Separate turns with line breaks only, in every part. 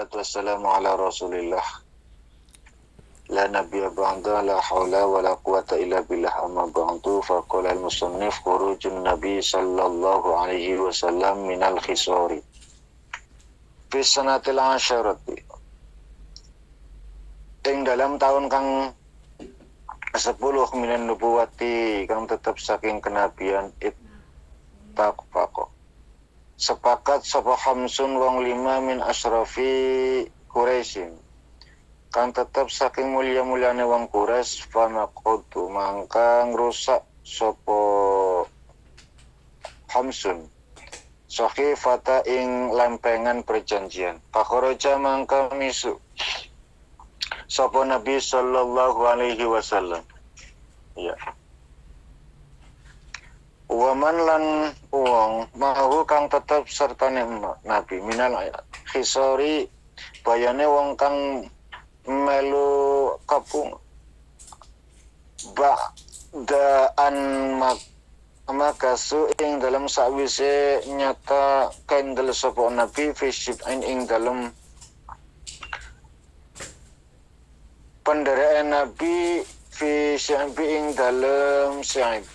wassalatu wassalamu ala rasulillah. La nabiyya ba'da, la hawla wa la quwata illa billah, amma ba'du. Faqala al-musannif khurujun nabi sallallahu alaihi wasallam minal khisari fi sanatil asyarati. Ing dalam tahun kang 10 minan nubuwati, kang tetap saking kenabian, ittaqfaqa sepakat sapa hamsun wong 5 min asrafi Quraisyin, kang tetap saking mulia-muliane wong Quraisy, fanaqadu mangka ngrusak sapa hamsun sahifata ing lempengan perjanjian. Fakharaja mangka misu sapa Nabi sallallahu alaihi wasallam. Ya. Waman lan wong mahu kang tetep sertane Nabi minal khisari, bayane wong kang melu kapung ba'daan makasu ing dalam sakwise nyata kendel sapa Nabi fisib ing dalam penderaan Nabi fi syaibi ing dalam syaib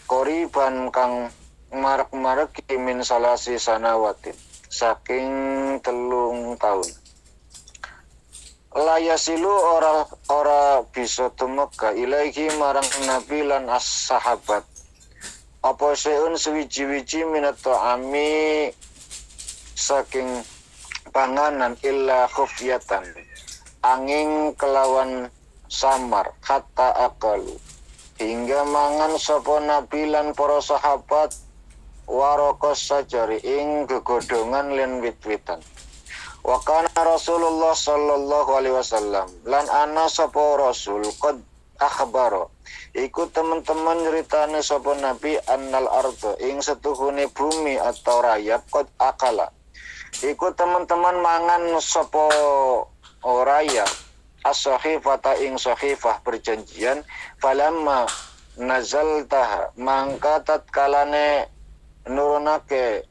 koriban kang marak-marak min salasi sanawatin saking 3 tahun. Layasilu ora bisa tumeka ilaihi marang Nabi lan as-sahabat apa seun suwiji-wiji minat ta'ami saking panganan illa khufyatan angin kelawan samar kata akalu hingga mangan sapa Nabi lan para sahabat warokos sajari ing gegodongan lan wit-witan. Wa kana Rasulullah sallallahu alaihi wasallam lan ana sapa Rasul qad akhbaro iku teman-teman ceritane sapa Nabi annal ardo ing setuhune bumi atau rayap qad akala iku teman-teman mangan sapa rayap as-sahifata ing sahifah perjanjian falamma nazaltaha mangka tatkalane nurunake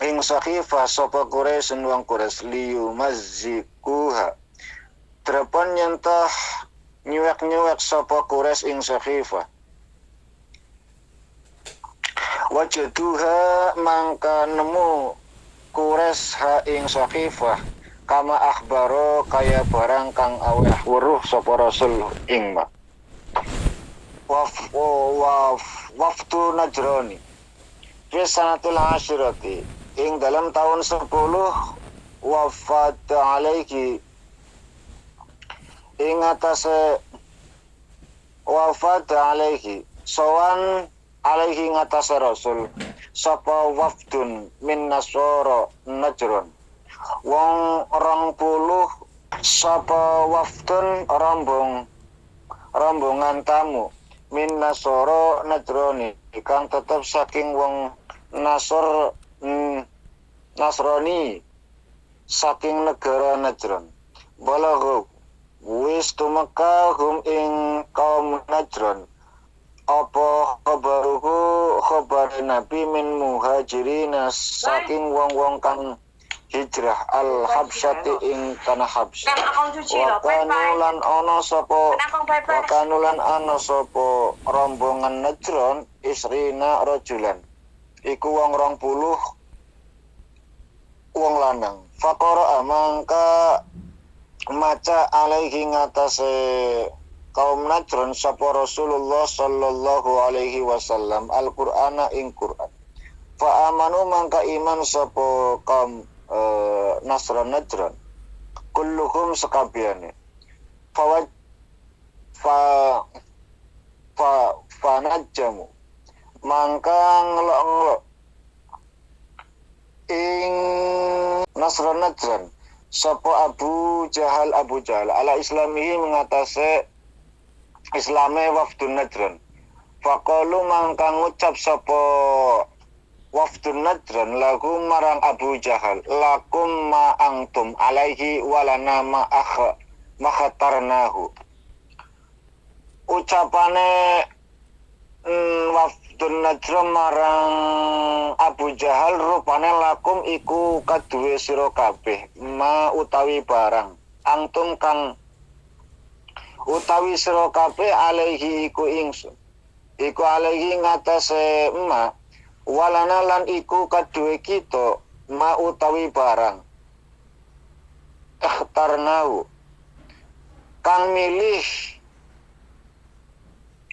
ing sahifah sapa Quraisy wong Quraisy liyu mazzikuha trepan nyentah nyuwek-nyuwek sapa Quraisy ing sahifah wajaduha mangka nemu Quraisy ha ing sahifah kama akhbaro kaya barang kang aweh weruh sapa Rasul ing ma waftu Najrani fi sanatil asyirati ing dalam tahun 10 wafat alaihi ing atase wafat alaihi sowan alaihi ngatase Rasul sapa wafdun min nasara Najran wong 20 sapa wafdun rombongan tamu min nasara Najrani kang tetep saking wong Nasrani saking negara Najran. Balaghu wis tumeka hum ing kaum Najran apa khabar Nabi min muhajirina saking wong-wong kang hijrah al-Habsyati ing tanah Habsyah. Wakanulan ana sapa rombongan Najran isrina rajulan iku wong 20 wong lanang. Faqara mangka maca alaihi ngatase kaum Najran sapa Rasulullah sallallahu alaihi wasallam Al-Qur'ana ing Qur'an. Fa amanu mangka iman sapa kaum Nasran Najran kulluhum sekabehane fanajjamu mangka ngelok-ngelok ing Nasran Najran sapa Abu Jahal ala islamihi mengatase islame wafdun Najran faqalu mangka ngucap sapa wafdun Najran lagu marang Abu Jahal lakum ma antum alaihi walana ma makhatarnahu ucapane Bdun Najram marang Abu Jahal rupane lakum iku kaduwe sira kabeh ma utawi barang angtum kang utawi sira kabeh alaihi iku ingsun iku alaihi ngatasé ma walana lan iku kaduwe kita ma utawi barang ikhtarnau kang milih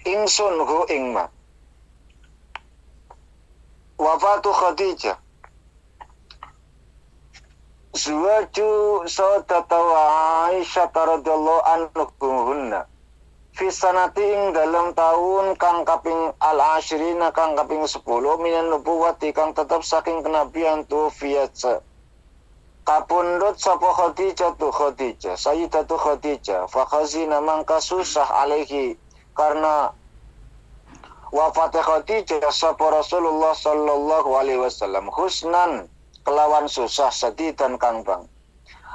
ingsun hu ing ma wafatu Khadijah Zuwaju saudata wa Aisyah radhiyallahu anhunna fi sanati ing dalam tahun kang kaping al-ashirina kang kaping 10 minan nubuwati kang tetap saking kenabian tu fiyatsa kapundhut sapa Khadijah tu Khadijah Sayyidatu Khadijah fa khazina mangka susah alaihi karena wafat Khadijah sapa Rasulullah sallallahu alaihi wasallam husnan kelawan susah sedih dan kang bang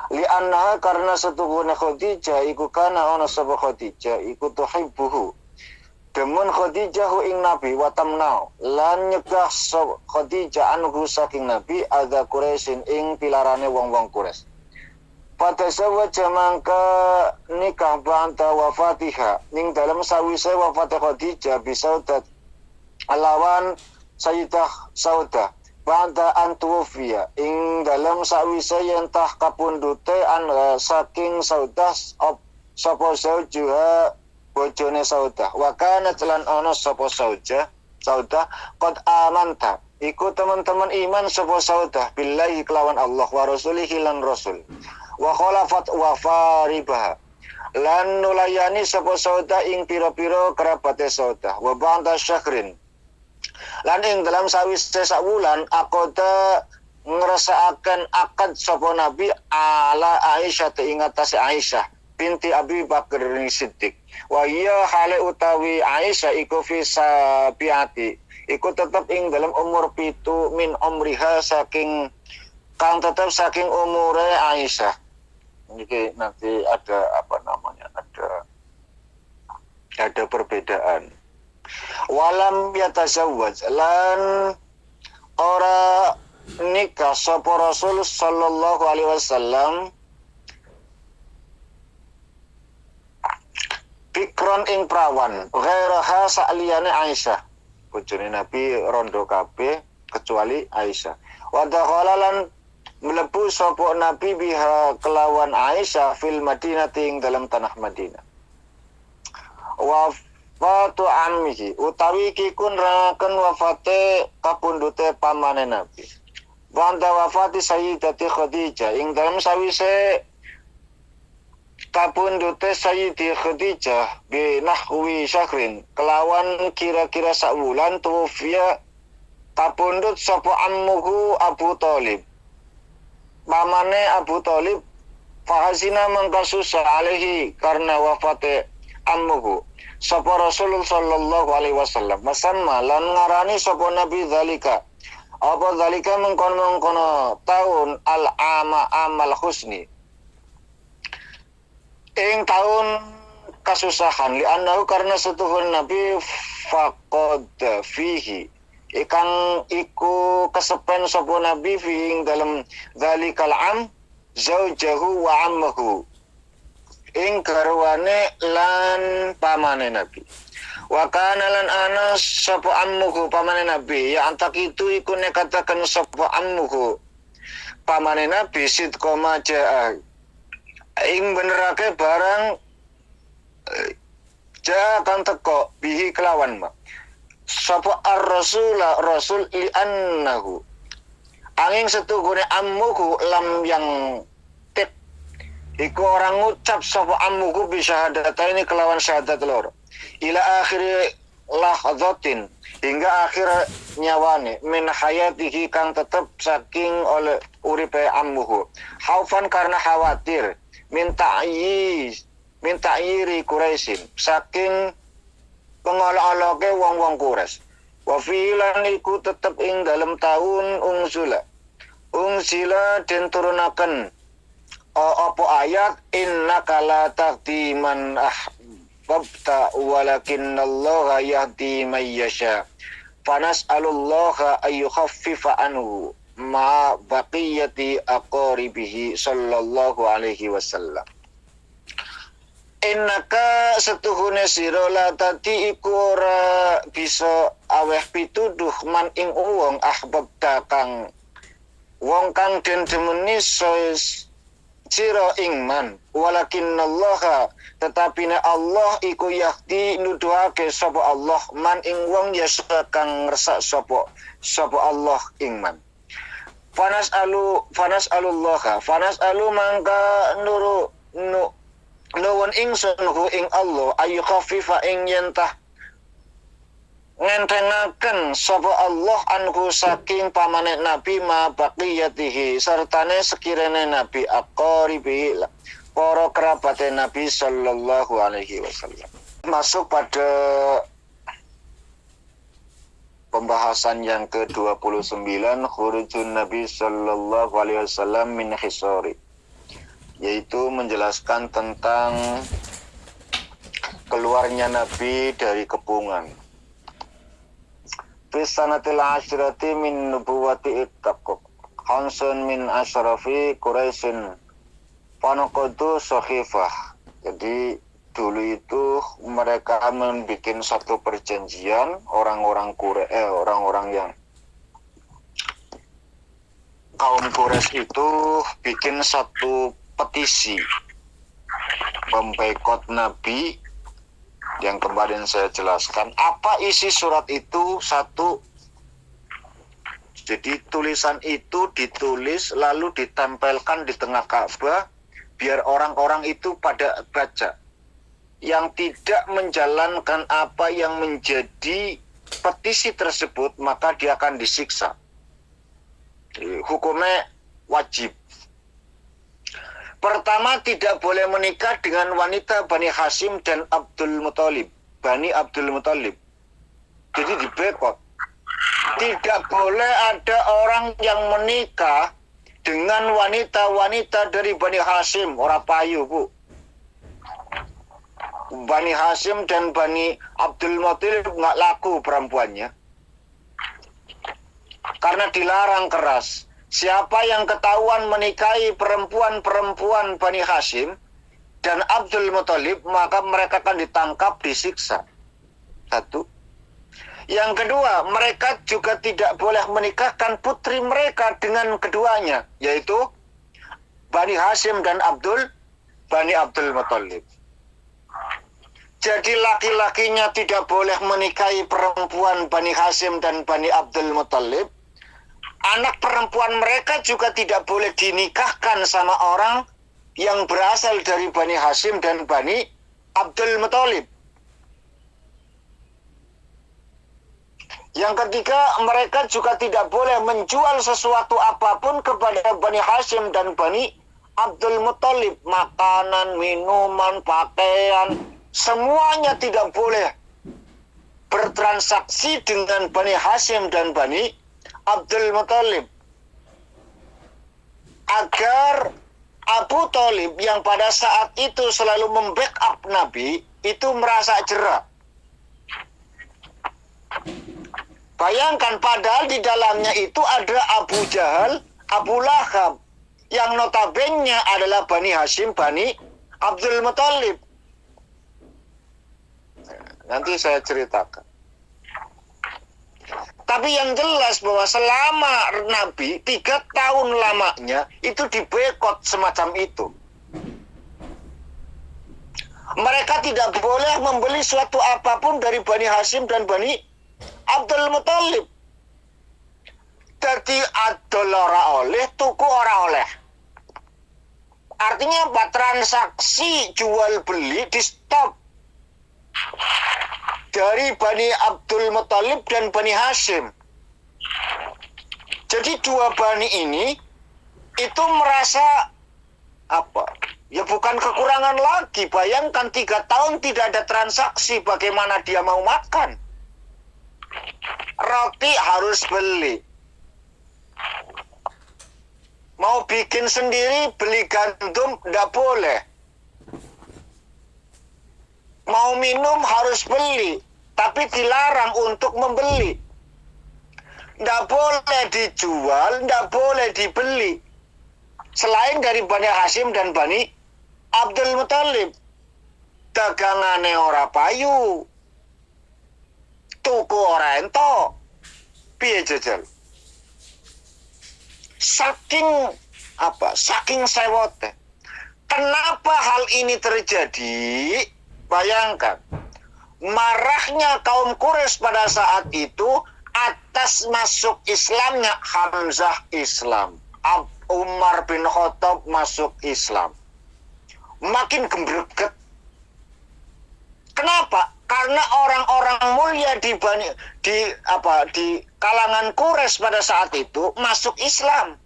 li anna karena setuhune Khadijah iku kana ana sapa Khadijah iku tuhibbuhu demun Khadijah ing Nabi wa tamnau lan nyegah Khadijah anhu saking Nabi ada Quraisyin ing pilarane wong-wong Quraisy pada sawaja mangka nikah ba'da wafatiha ning dalam sawise wafat Khadijah bisaudat alawan Sayyidah Saudah ba'da antuwfiya ing dalam sawise yen tah kapundhute saking Saudah sapa zaujuha bojone Saudah wa kana lan ana sapa Saudah qad amanta iku teman-teman iman sapa Saudah billahi kelawan Allah wa rasulihi lan rasul wa khalafat wa faribah lan nulayani sapa Saudah ing pira-pira kerabate Saudah wa ba'da syahrin lan ing dalam sawise sak wulan akoda ngrasakaken akad sapa Nabi ala Aisyah ing atase Aisyah binti Abi Bakar Siddiq wa iya hale utawi Aisyah iku fi sabiati iku tetep ing dalam umur 7 min umriha saking kang tetep saking umure Aisyah. Ini nanti ada ada perbedaan. Walam yatazawwaj lan ora nikah sapa Rasul sallallahu alaihi wasallam bikron ing prawan ghairaha sa'liyane Aisyah bojone Nabi rondo kabeh kecuali Aisyah wa dakhalalan mlebu sapa Nabi biha kelawan Aisyah fil Madinah ing dalam tanah Madinah wafatu ammihi utawi kikun raken wafate kapundhute pamane Nabi banda wafati Sayyidati Khadijah ing dalam sawise kapundhute Sayyidati Khadijah bi nahwi syahrin kelawan kira-kira sak wulan tuwfiya kapundhut sapa ammuhu Abu Thalib pamane Abu Thalib fahazina mangkasusah alaihi karena wafate ammuhu sapa Rasulullah sallallahu alaihi wasallam masamma lan ngarani sapa Nabi zalika apa zalika mengkono tahun al-ama amal husni ing tahun kasusahan li annahu karena setuhun Nabi faqad fihi ikan iku kesepen sapa Nabi fi ing dalam zalikal am zaujahu wa ammuhu ing garwane lan pamane Nabi wa kana lan ana sapa ammuhu pamane Nabi ya antak itu iku nek katakan sapa ammuhu pamane Nabi sidqa maja ing benerake barang ja kan teko bihi kelawan ma sapa rasul li annahu angin setuhune ammuhu lam yang iku orang ngucap sapa ammuku bisyahadata ini kelawan syahadat loro ila akhir lahzatin hingga akhir nyawane min hayatihi kang tetep saking oleh uripe ammuhu haufan karena khawatir minta yiri Quraisyin saking pengolok-oloke wong-wong Quraisy wa filan iku tetep ing dalam tahun ungsila den turunaken apa ayat innaka la tahdi man ahbabta walakinnallaha yahdi may yasha fanas'alullaha ayyukhaffifa anhu ma baqiyati aqaribihi sallallahu alaihi wasallam. Innaka setuhune sira la tati iku ora bisa aweh pituduh man ing wong ahbabta kang wong kang den demeni sira ing man, walakinallaha tetapine Allah iku yahdi nuduhake sapa Allah man ing wong yasa kang ngresak sapa Allah ing man. Fanas'alullaha mangka nuwun ingsun hu ing Allah ayu khafifa ing yentah ngentengaken sapa Allah anhu saking pamane Nabi ma baqiyatihi sartane sekirane Nabi aqaribi para kerabate Nabi sallallahu alaihi wasallam. Masuk pada pembahasan yang ke-29, khurujun Nabi sallallahu alaihi wasallam min hisari, yaitu menjelaskan tentang keluarnya Nabi dari kepungan. Fi sanatil asyrati min nubuwati ittaqaq khamsun min asyrafi Quraisyin panaqadu sakhifah. Jadi dulu itu mereka membuat satu perjanjian, orang-orang yang kaum Quraisy itu bikin satu petisi memboikot Nabi yang kemarin saya jelaskan. Apa isi surat itu? Satu, jadi tulisan itu ditulis lalu ditempelkan di tengah Ka'bah biar orang-orang itu pada baca. Yang tidak menjalankan apa yang menjadi petisi tersebut maka dia akan disiksa. Jadi, hukumnya wajib. Pertama, tidak boleh menikah dengan wanita Bani Hashim dan Abdul Muthalib. Bani Abdul Muthalib. Jadi dibekot. Tidak boleh ada orang yang menikah dengan wanita-wanita dari Bani Hashim. Ora payu, Bu. Bani Hashim dan Bani Abdul Muthalib nggak laku perempuannya. Karena dilarang keras. Siapa yang ketahuan menikahi perempuan-perempuan Bani Hashim dan Abdul Muthalib, maka mereka akan ditangkap, disiksa. Satu. Yang kedua, mereka juga tidak boleh menikahkan putri mereka dengan keduanya, yaitu Bani Hashim dan Bani Abdul Muthalib. Jadi laki-lakinya tidak boleh menikahi perempuan Bani Hashim dan Bani Abdul Muthalib. Anak perempuan mereka juga tidak boleh dinikahkan sama orang yang berasal dari Bani Hashim dan Bani Abdul Muthalib. Yang ketiga, mereka juga tidak boleh menjual sesuatu apapun kepada Bani Hashim dan Bani Abdul Muthalib. Makanan, minuman, pakaian, semuanya tidak boleh bertransaksi dengan Bani Hashim dan Bani Abdul Muthalib, agar Abu Thalib yang pada saat itu selalu membackup Nabi itu merasa jera. Bayangkan, padahal di dalamnya itu ada Abu Jahal, Abu Lahab, yang notabene adalah Bani Hashim, Bani Abdul Muthalib. Nanti saya ceritakan. Tapi yang jelas bahwa selama Nabi 3 tahun lamanya itu diboikot semacam itu. Mereka tidak boleh membeli suatu apapun dari Bani Hashim dan Bani Abdul Muthalib. Jadi adol ora oleh, tuku ora oleh. Artinya apa? Transaksi jual beli di stop dari Bani Abdul Muthalib dan Bani Hashim. Jadi dua Bani ini itu merasa apa? Ya bukan kekurangan lagi. Bayangkan 3 tahun tidak ada transaksi, bagaimana dia mau makan? Roti harus beli. Mau bikin sendiri, beli gandum, tidak boleh. Mau minum harus beli, tapi dilarang untuk membeli. nggak boleh dijual, nggak boleh dibeli. Selain dari Bani Hashim dan Bani Abdul Muthalib, dagangane ora payu, tuku ora entok, piye jajal? Saking sewote. Kenapa hal ini terjadi? Bayangkan, marahnya kaum Quraisy pada saat itu atas masuk Islamnya Hamzah Islam. Umar bin Khattab masuk Islam. Makin gembreget. Kenapa? Karena orang-orang mulia di kalangan Quraisy pada saat itu masuk Islam.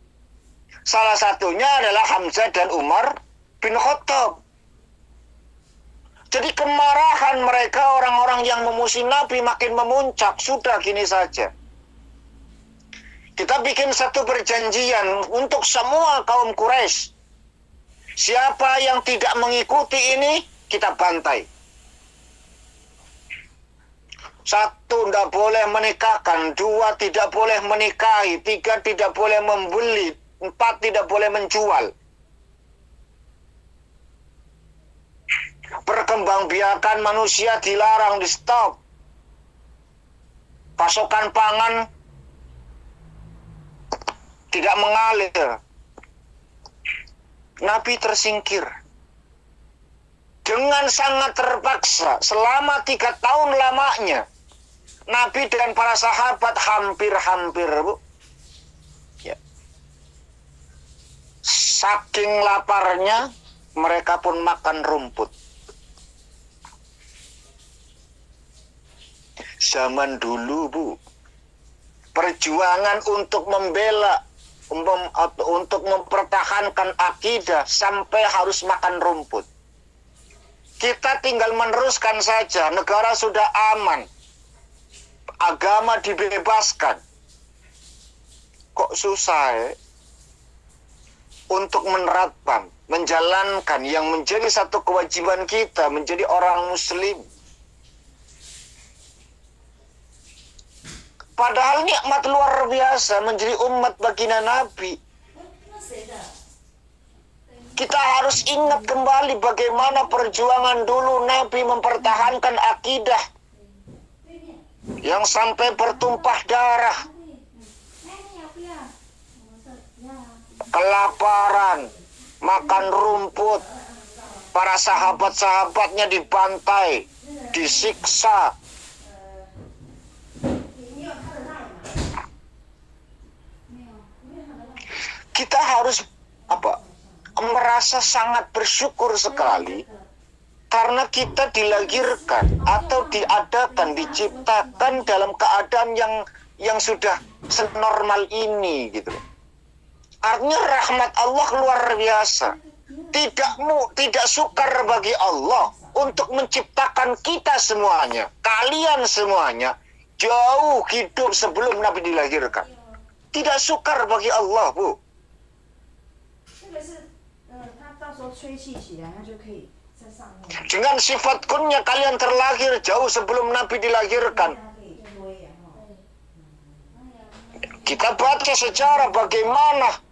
Salah satunya adalah Hamzah dan Umar bin Khattab. Jadi kemarahan mereka orang-orang yang memusuhi Nabi makin memuncak. Sudah gini saja. Kita bikin satu perjanjian untuk semua kaum Quraisy. Siapa yang tidak mengikuti ini, kita bantai. 1, tidak boleh menikahkan. 2, tidak boleh menikahi. 3, tidak boleh membeli. 4, tidak boleh menjual. Perkembangbiakan manusia dilarang, di stop. Pasokan pangan tidak mengalir. Nabi tersingkir. Dengan sangat terpaksa, selama 3 tahun lamanya, Nabi dan para sahabat hampir-hampir, Bu. Ya. Saking laparnya, mereka pun makan rumput. Zaman dulu, Bu, perjuangan untuk membela, untuk mempertahankan akidah sampai harus makan rumput. Kita tinggal meneruskan saja, negara sudah aman, agama dibebaskan. Kok susah untuk menerapkan, menjalankan yang menjadi satu kewajiban kita, menjadi orang muslim. Padahal nikmat luar biasa menjadi umat baginda Nabi. Kita harus ingat kembali bagaimana perjuangan dulu Nabi mempertahankan akidah yang sampai bertumpah darah, kelaparan, makan rumput, para sahabat-sahabatnya dibantai, disiksa. Kita harus merasa sangat bersyukur sekali karena kita dilahirkan atau diadakan, diciptakan dalam keadaan yang sudah senormal ini gitu. Artinya rahmat Allah luar biasa. Tidak sukar bagi Allah untuk menciptakan kita semuanya, kalian semuanya jauh hidup sebelum Nabi dilahirkan. Tidak sukar bagi Allah, Bu. Dengan sifat kunnya kalian terlahir jauh sebelum Nabi dilahirkan. Kita baca sejarah bagaimana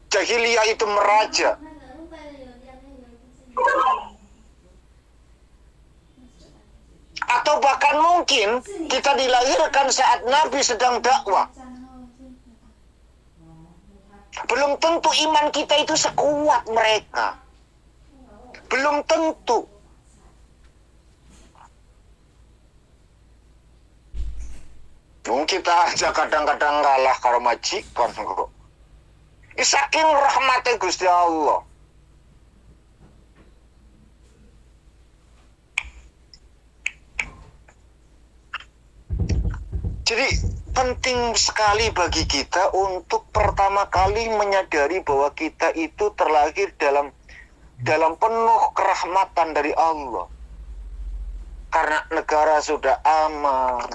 jahiliyah itu meraja. Atau bahkan mungkin kita dilahirkan saat Nabi sedang dakwah. Belum tentu iman kita itu sekuat mereka. Belum tentu. Kita aja kadang-kadang kalah karo majikan kok. Saking rahmatnya Gusti Allah. Jadi penting sekali bagi kita untuk pertama kali menyadari bahwa kita itu terlahir dalam penuh kerahmatan dari Allah. Karena negara sudah aman,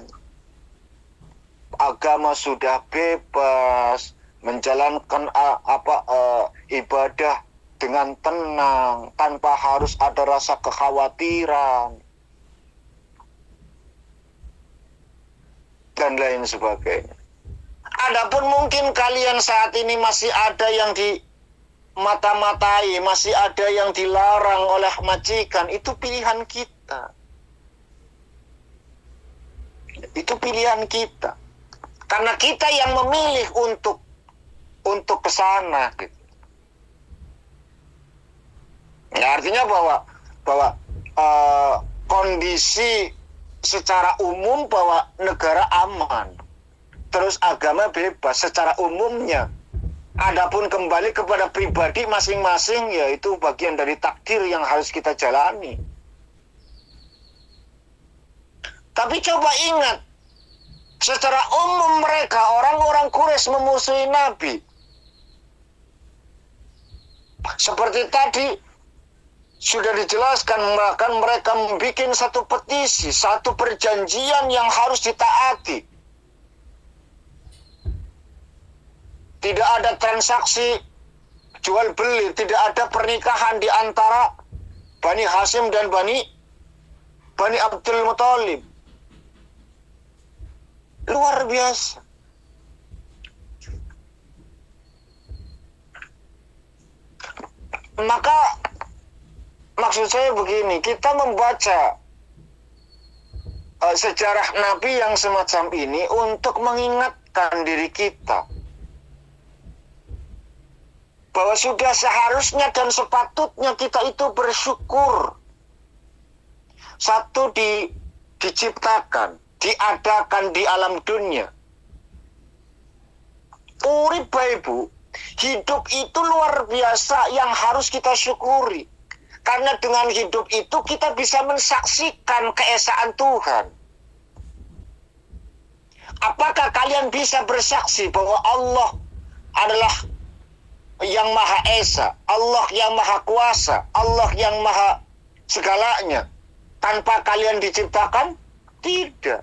agama sudah bebas, menjalankan ibadah dengan tenang tanpa harus ada rasa kekhawatiran dan lain sebagainya. Adapun mungkin kalian saat ini masih ada yang di mata-matai, masih ada yang dilarang oleh majikan, itu pilihan kita. Itu pilihan kita. Karena kita yang memilih untuk ke sana gitu. Ya, artinya bahwa kondisi secara umum bahwa negara aman. Terus agama bebas secara umumnya. Adapun kembali kepada pribadi masing-masing, ya itu bagian dari takdir yang harus kita jalani. Tapi coba ingat, secara umum mereka, orang-orang Quraisy memusuhi Nabi. Seperti tadi sudah dijelaskan, bahkan mereka membuat satu petisi, satu perjanjian yang harus ditaati. Tidak ada transaksi jual beli, tidak ada pernikahan di antara Bani Hashim dan Bani Abdul Muthalib. Luar biasa. Maka maksud saya begini, kita membaca sejarah Nabi yang semacam ini untuk mengingatkan diri kita bahwa sudah seharusnya dan sepatutnya kita itu bersyukur. Satu, diciptakan, diadakan di alam dunia. Urip Ibu, hidup itu luar biasa yang harus kita syukuri. Karena dengan hidup itu kita bisa mensaksikan keesaan Tuhan. Apakah kalian bisa bersaksi bahwa Allah adalah yang Maha Esa, Allah yang Maha Kuasa, Allah yang Maha segalanya, tanpa kalian diciptakan? Tidak.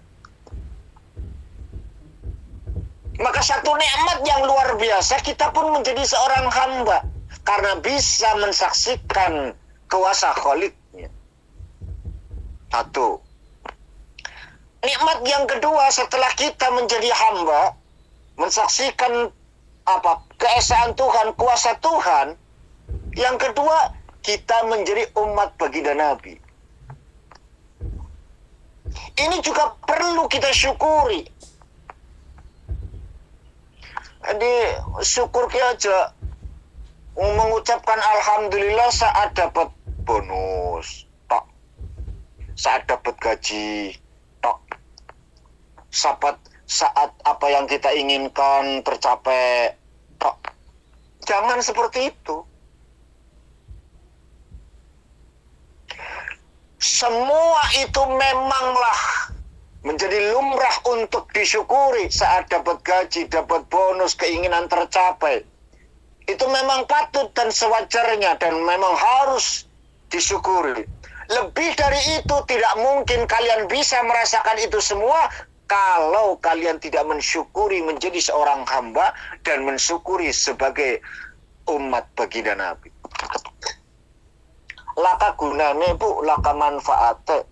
Maka satu nikmat yang luar biasa, kita pun menjadi seorang hamba karena bisa mensaksikan kuasa Kholiknya. Satu. Nikmat yang kedua, setelah kita menjadi hamba, mensaksikan keesaan Tuhan, kuasa Tuhan. Yang kedua, kita menjadi umat baginda Nabi. Ini juga perlu kita syukuri. Jadi syukur aja, mengucapkan alhamdulillah saat dapat bonus, tok. Saat dapat gaji, tok. Saat apa yang kita inginkan tercapai, tok. Jangan seperti itu. Semua itu memanglah menjadi lumrah untuk disyukuri saat dapat gaji, dapat bonus, keinginan tercapai. Itu memang patut dan sewajarnya dan memang harus disyukuri. Lebih dari itu tidak mungkin kalian bisa merasakan itu semua kalau kalian tidak mensyukuri menjadi seorang hamba dan mensyukuri sebagai umat baginda Nabi. Laka gunane Bu, laka manfaate.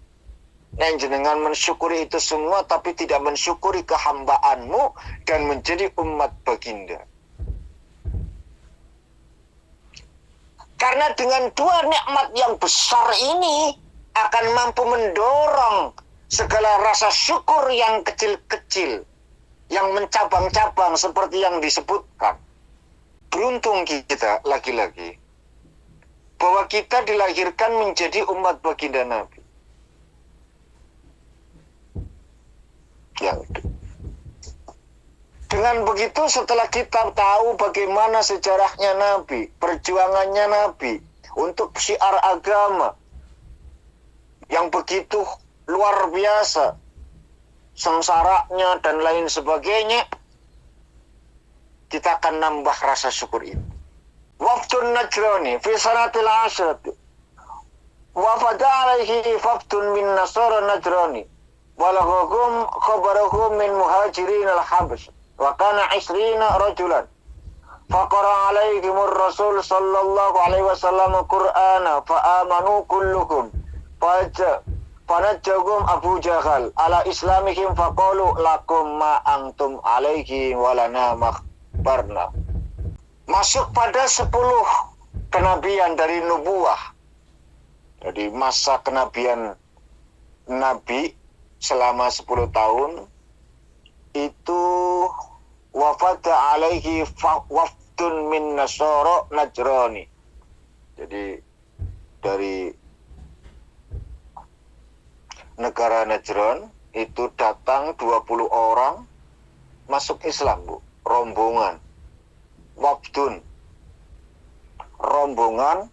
Dan jenengan mensyukuri itu semua tapi tidak mensyukuri kehambaanmu dan menjadi umat baginda. Karena dengan dua nikmat yang besar ini akan mampu mendorong segala rasa syukur yang kecil-kecil, yang mencabang-cabang seperti yang disebutkan. Beruntung kita lagi-lagi bahwa kita dilahirkan menjadi umat baginda Nabi. Dengan begitu setelah kita tahu bagaimana sejarahnya Nabi, perjuangannya Nabi untuk syiar agama yang begitu luar biasa, sengsaranya dan lain sebagainya, kita akan nambah rasa syukur itu. Wafdun Najrani fi sanatil asyrati wafada alaihi wafdun min nasara Najrani walahum khabarahum min muhajirin al-habs wa kana 20 rajulan faqara alaihimur rasul sallallahu alaihi wasallam qur'ana fa amanu kulluhum Fanajjahum Abu Jahal ala islamihim faqalu lakum ma antum alaihi walana makhbarna. Masuk pada 10 kenabian dari nubuah. Jadi masa kenabian Nabi selama 10 tahun itu wafat alaihi wafdun min Nasara Najrani. Jadi dari negara Najran itu datang 20 orang masuk Islam, Bu. Rombongan. Wafdun. Rombongan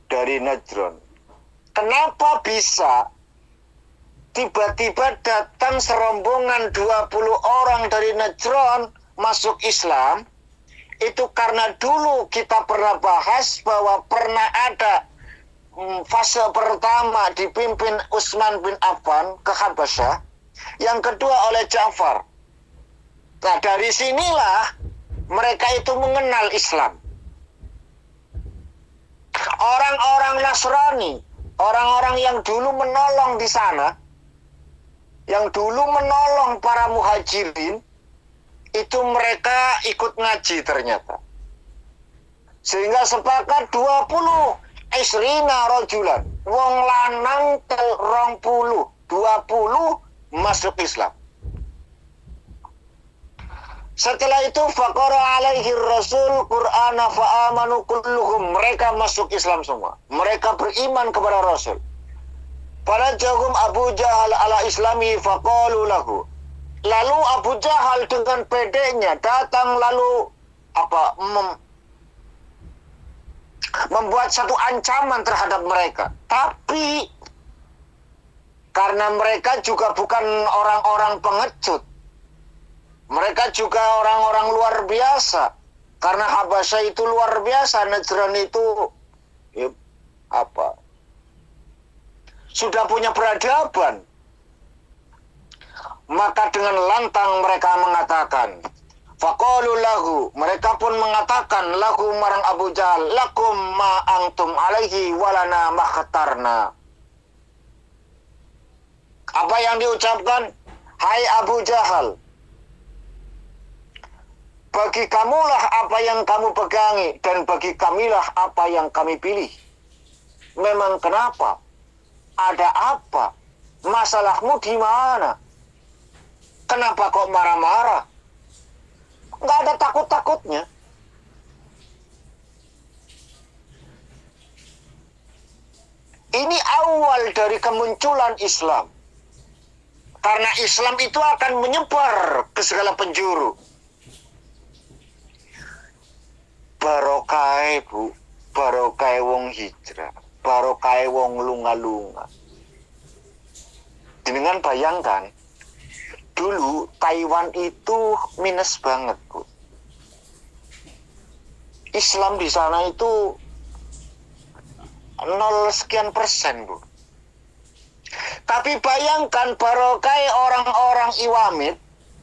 dari Najran. Kenapa bisa tiba-tiba datang serombongan 20 orang dari Najran masuk Islam? Itu karena dulu kita pernah bahas bahwa pernah ada fase pertama dipimpin Utsman bin Affan ke Habasyah, yang kedua oleh Ja'far. Nah, dari sinilah mereka itu mengenal Islam. Orang-orang Nasrani, orang-orang yang dulu menolong di sana, yang dulu menolong para muhajirin, itu mereka ikut ngaji ternyata. Sehingga sepakat 20 isrina rajulan, wong lanang 20 masuk Islam. Setelah itu faqara alaihi rasul qur'ana fa'amanu kulluhum, mereka masuk Islam semua. Mereka beriman kepada Rasul. Fanajjahum Abu Jahal ala islami faqalu lahu. Lalu Abu Jahal dengan pedenya datang lalu membuat satu ancaman terhadap mereka. Tapi karena mereka juga bukan orang-orang pengecut, mereka juga orang-orang luar biasa. Karena Habasyah itu luar biasa, Najran itu sudah punya peradaban. Maka dengan lantang mereka mengatakan, faqalu lahu, mereka pun mengatakan lahu marang Abu Jahal, lakum ma antum alaihi walana makhtarna. Apa yang diucapkan? Hai Abu Jahal, bagi kamulah apa yang kamu pegangi, dan bagi kamilah apa yang kami pilih. Memang kenapa? Ada apa? Masalahmu di mana? Kenapa kok marah-marah? Nggak ada takut-takutnya. Ini awal dari kemunculan Islam. Karena Islam itu akan menyebar ke segala penjuru. Barokai, Bu. Barokai wong hijrah. Barokai wong lunga-lunga. Dengan bayangkan, dulu Taiwan itu minus banget, Bu. Islam di sana itu 0 sekian persen, Bu. Tapi bayangkan barokai orang-orang Iwamid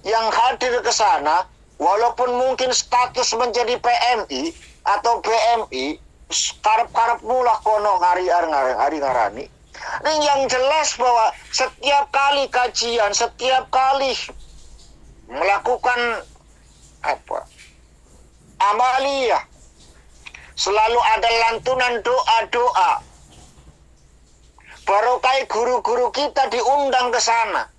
yang hadir ke sana, walaupun mungkin status menjadi PMI atau BMI, karep-karep mulah kono hari ngarani. Ini yang jelas bahwa setiap kali kajian, setiap kali melakukan amaliyah, selalu ada lantunan doa-doa. Barokai guru-guru kita diundang ke sana.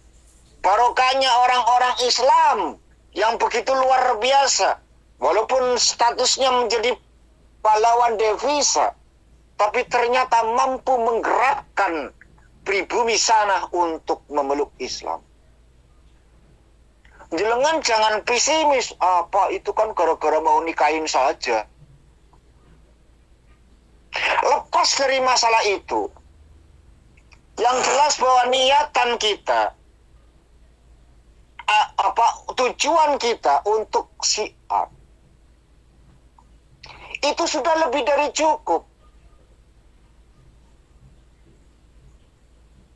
Barokahnya orang-orang Islam yang begitu luar biasa. Walaupun statusnya menjadi pahlawan devisa, tapi ternyata mampu menggerakkan pribumi sana untuk memeluk Islam. Jenengan jangan pesimis, apa itu kan gara-gara mau nikahin saja. Lepas dari masalah itu, yang jelas bahwa niatan kita, tujuan kita untuk syiar, itu sudah lebih dari cukup.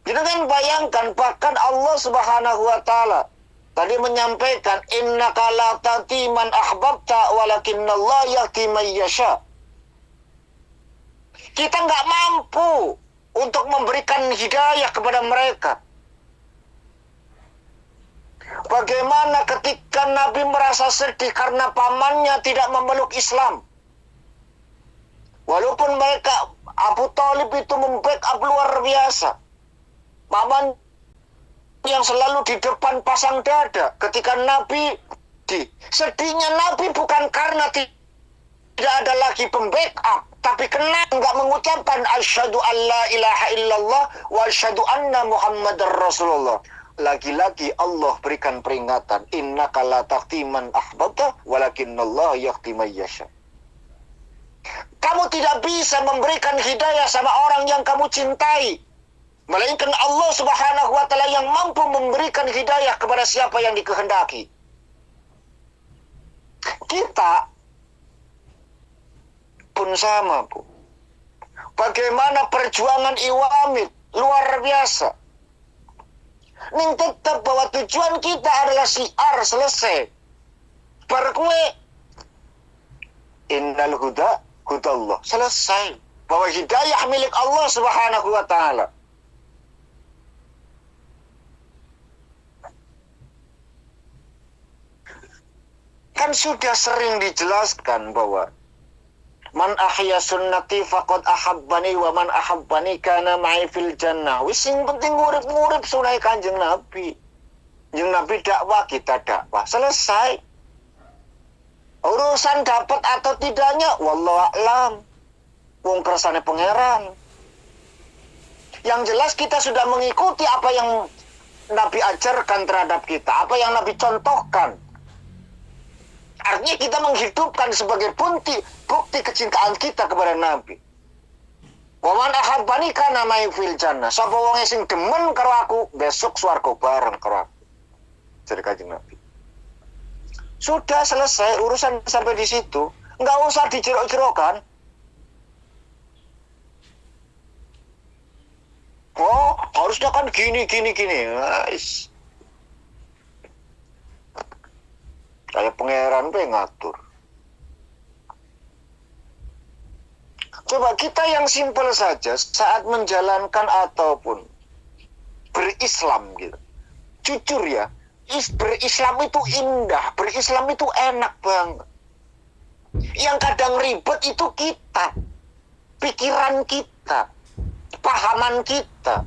Jangan bayangkan, bahkan Allah Subhanahu wa Ta'ala tadi menyampaikan, innaka la tahdi man ahbabta walakinnallaha yahdi man yasha. Kita nggak mampu untuk memberikan hidayah kepada mereka. Bagaimana ketika Nabi merasa sedih karena pamannya tidak memeluk Islam. Walaupun mereka, Abu Thalib itu membackup luar biasa. Paman yang selalu di depan pasang dada ketika Nabi sedihnya Nabi bukan karena tidak ada lagi pembackup, tapi karena enggak mengucapkan asyhadu alla ilaha illallah wa asyhadu anna muhammadar rasulullah. Lagi-lagi Allah berikan peringatan, innaka la tahdi man ahbabta walakinnallaha yahdi may yasha. Kamu tidak bisa memberikan hidayah sama orang yang kamu cintai, melainkan Allah Subhanahu wa taala yang mampu memberikan hidayah kepada siapa yang dikehendaki. Kita pun sama, Bu. Bagaimana perjuangan Iwamid luar biasa. Ning tetap bahwa tujuan kita adalah syiar selesai. Berkue innal huda hudallah. Selesai. Bahwa hidayah milik Allah Subhanahu wa taala. Kan sudah sering dijelaskan bahwa man ahya sunnati faqad ahabbani wa man ahabbani kana ma'i fil jannah. Wis sing penting ngurip-ngurip sunah Kanjeng Nabi. Kanjeng Nabi dakwah, kita dakwah. Selesai. Urusan dapat atau tidaknya wallahu a'lam. Wong kersane pangeran. Yang jelas kita sudah mengikuti apa yang Nabi ajarkan terhadap kita, apa yang Nabi contohkan. Artinya kita menghidupkan sebagai bukti kecintaan kita kepada Nabi. Wa man ahabbani kana ma'i fil jannah. Sapa wong sing demen karo aku, besok swarga bareng karo aku. Jadi Kanjeng Nabi. Sudah selesai urusan sampai di situ, enggak usah dijerok-jerokan. Oh, harusnya kan gini. Nice. Kayak pangeran pe ngatur. Coba kita yang simpel saja saat menjalankan ataupun berislam gitu. Jujur ya, berislam itu indah, berislam itu enak banget. Yang kadang ribet itu kita, pikiran kita, pahaman kita,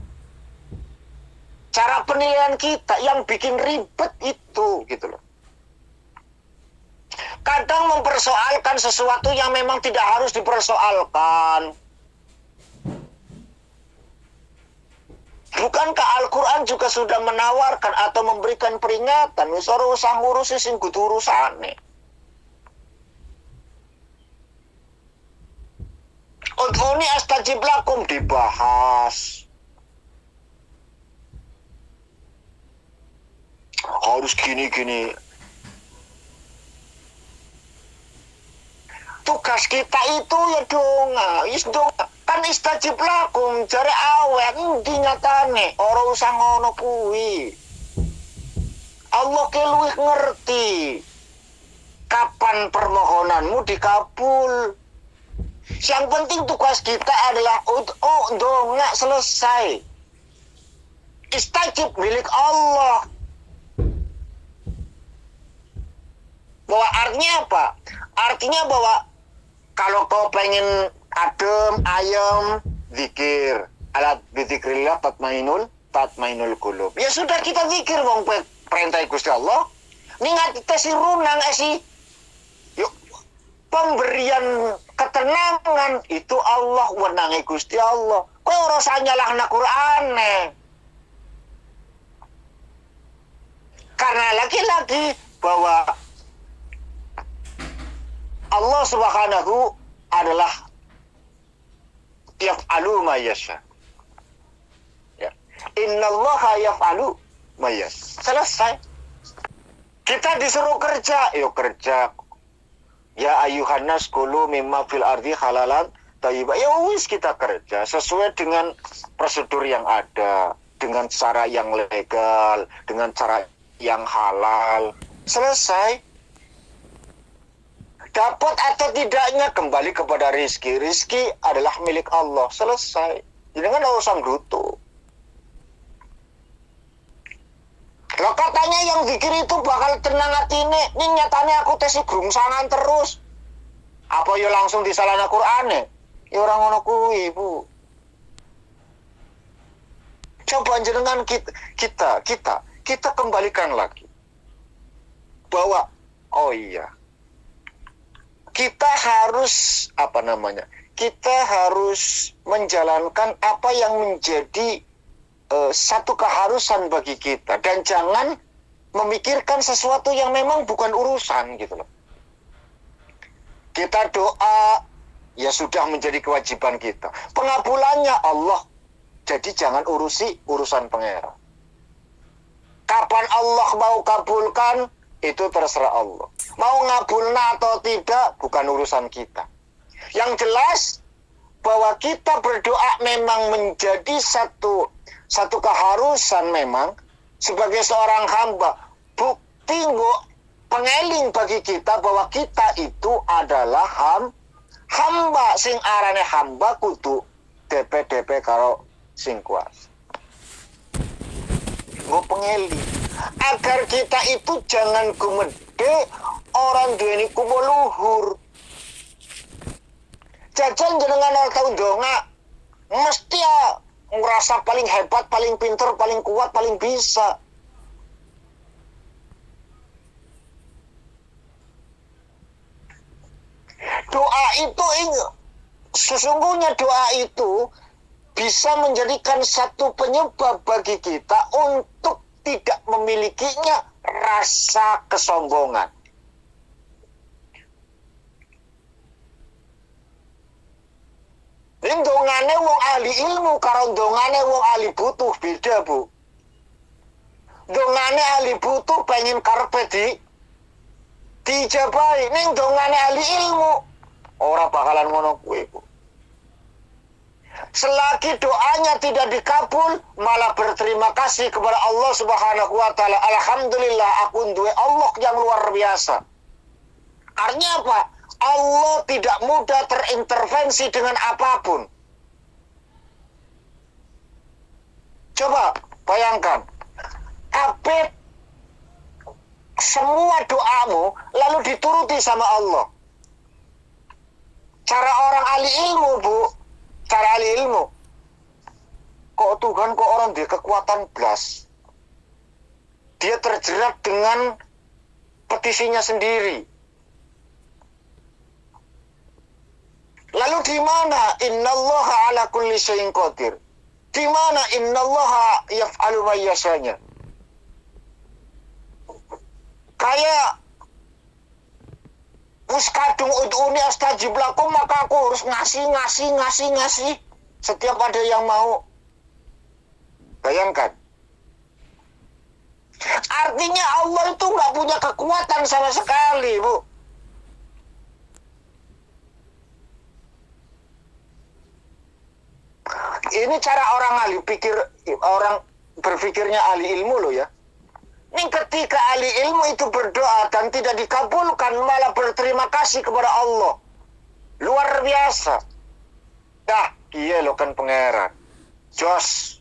cara penilaian kita yang bikin ribet itu gitu loh. Kadang mempersoalkan sesuatu yang memang tidak harus dipersoalkan. Bukankah Al-Quran juga sudah menawarkan atau memberikan peringatan? Wis ora usah ngurusi sing kudu urusane. Ud'uni astajib lakum dibahas. Harus gini. Tugas kita itu ya donga. Kan istajib lakum jare awet endi nyatane, ora usah ngono kuwi. Allah ki luwih ngerti kapan permohonanmu dikabul. Yang penting tugas kita adalah donga selesai. Istajib milik Allah. Bahwa artinya apa? Artinya bahwa kalau kau pengen adem, ayem, zikir. Alat bizikrillah tatmainul qulub. Ya sudah kita zikir wong perintah Gusti Allah. Ningat si runang yuk pemberian ketenangan itu Allah wenange Gusti Allah. Kok ora usah nyalahna Qur'ane. Karena lagi-lagi bahwa Allah Subhanahu adalah yaf'alu ma yasha. Ya. Innallaha yaf'alu ma yasha. Selesai. Kita disuruh kerja, yuk kerja. Ya ayuhan nas kulu mimma fil ardi halalan thayyiban. Ya wis kita kerja sesuai dengan prosedur yang ada, dengan cara yang legal, dengan cara yang halal. Selesai. Dapat atau tidaknya kembali kepada rizki. Rizki adalah milik Allah. Selesai. Jenengan urusan bruto. Lah katanya yang zikir itu bakal tenang hatine. Ini nyatanya aku tesi grungsangan terus. Apa ya langsung disalahna Qur'ane? Ya orang ngono kuwi, Bu. Coba jenengan kita kembalikan lagi. Bahwa oh iya. Kita harus Kita harus menjalankan apa yang menjadi satu keharusan bagi kita dan jangan memikirkan sesuatu yang memang bukan urusan gitu loh. Kita doa ya sudah menjadi kewajiban kita. Pengabulannya Allah. Jadi jangan urusi urusan pangeran. Kapan Allah mau kabulkan itu terserah Allah. Mau ngabulna atau tidak bukan urusan kita. Yang jelas bahwa kita berdoa memang menjadi satu keharusan memang sebagai seorang hamba. Bukti pengeling bagi kita bahwa kita itu adalah hamba sing arane hamba kudu DP karo sing kuasa. Nggo pengeling agar kita itu jangan gumedhe orang duweni kumo luhur. Jajan jenengan ora tau ndonga, mesti ya ngerasa paling hebat, paling pinter, paling kuat, paling bisa. Doa itu sesungguhnya doa itu bisa menjadikan satu penyebab bagi kita untuk tidak memilikinya rasa kesombongan. Ini dongane wong ahli ilmu karo dongane wong ahli butuh beda, Bu. Dongane ahli butuh pengen karepe dijabahi. Ning dongane ahli ilmu ora bakalan ngono kuwi, Bu. Selagi doanya tidak dikabul, malah berterima kasih kepada Allah Subhanahu wa taala. Alhamdulillah aku duwe Allah yang luar biasa. Artinya apa? Allah tidak mudah terintervensi dengan apapun. Coba bayangkan, kabeh semua doamu lalu dituruti sama Allah. Cara orang ahli ilmu, Bu, cara ahli ilmu. Kok Tuhan kok orang dia kekuatan blas? Dia terjerat dengan petisinya sendiri. Lalu di mana innallaha ala kulli syai'in qadir? Di mana innallaha yaf'alu ma yasha'nya? Kayak muskadung ud'uni astajib lakum, maka aku harus ngasih setiap ada yang mau. Bayangkan. Artinya Allah itu nggak punya kekuatan sama sekali, Bu. Ini cara orang berpikirnya ahli ilmu loh ya. Ini ketika ahli ilmu itu berdoa dan tidak dikabulkan, malah berterima kasih kepada Allah. Luar biasa. Dah, iya lo kan pangeran. Jos,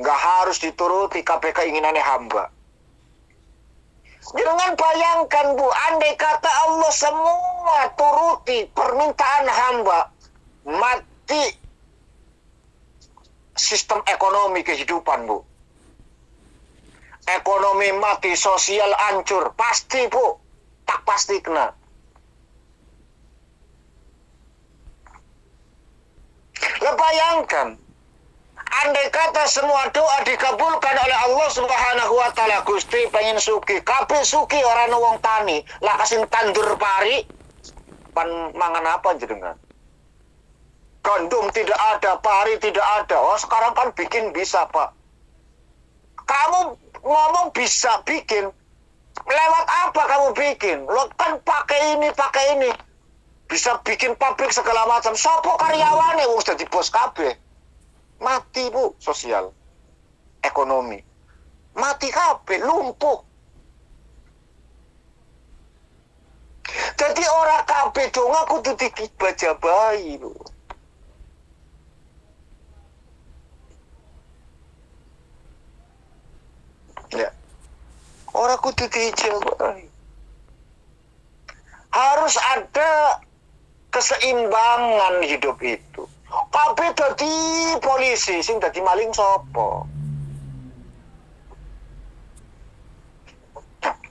nggak harus dituruti KPK keinginannya hamba. Jangan bayangkan, Bu, andai kata Allah semua turuti permintaan hamba, mati sistem ekonomi kehidupan, Bu. Ekonomi mati, sosial hancur. Pasti, Bu. Tak pasti kena. Bayangkan, andai kata semua doa dikabulkan oleh Allah Subhanahu wa taala, Gusti pengen suki, kabeh suki orang wong tani, lah kasih tandur pari, pan mangan apa jenengan? Gandum tidak ada, pari tidak ada. Oh, sekarang kan bikin bisa, Pak. Kamu ngomong bisa bikin. Lewat apa kamu bikin? Lo kan pakai ini. Bisa bikin pabrik segala macam. Sopo karyawane wong dadi bos kabeh. Mati, Bu, sosial. Ekonomi. Mati kabeh, lumpuh. Jadi ora kabeh donga kudu dibajabahi, Bu. Orang kudu diijabahi. Harus ada keseimbangan hidup itu. Kabeh dadi polisi, sing dadi maling sapa?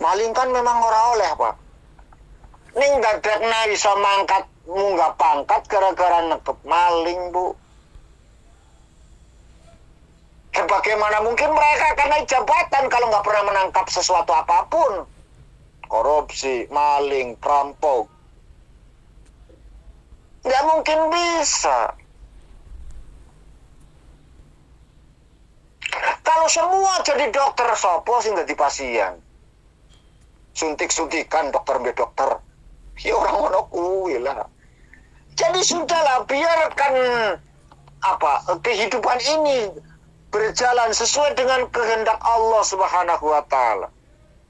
Maling kan memang ora oleh, Pak. Ning dadekna iso mangkat munggah pangkat gara-gara nekep maling, Bu. Bagaimana mungkin mereka akan naik jabatan kalau nggak pernah menangkap sesuatu apapun? Korupsi, maling, perampok. Nggak mungkin bisa. Kalau semua jadi dokter, sopo sing dadi pasien? Suntik-suntikan dokter be dokter. Ya orang ngono kuwi lah. Jadi sudahlah, biarkan kehidupan ini berjalan sesuai dengan kehendak Allah Subhanahu wa taala.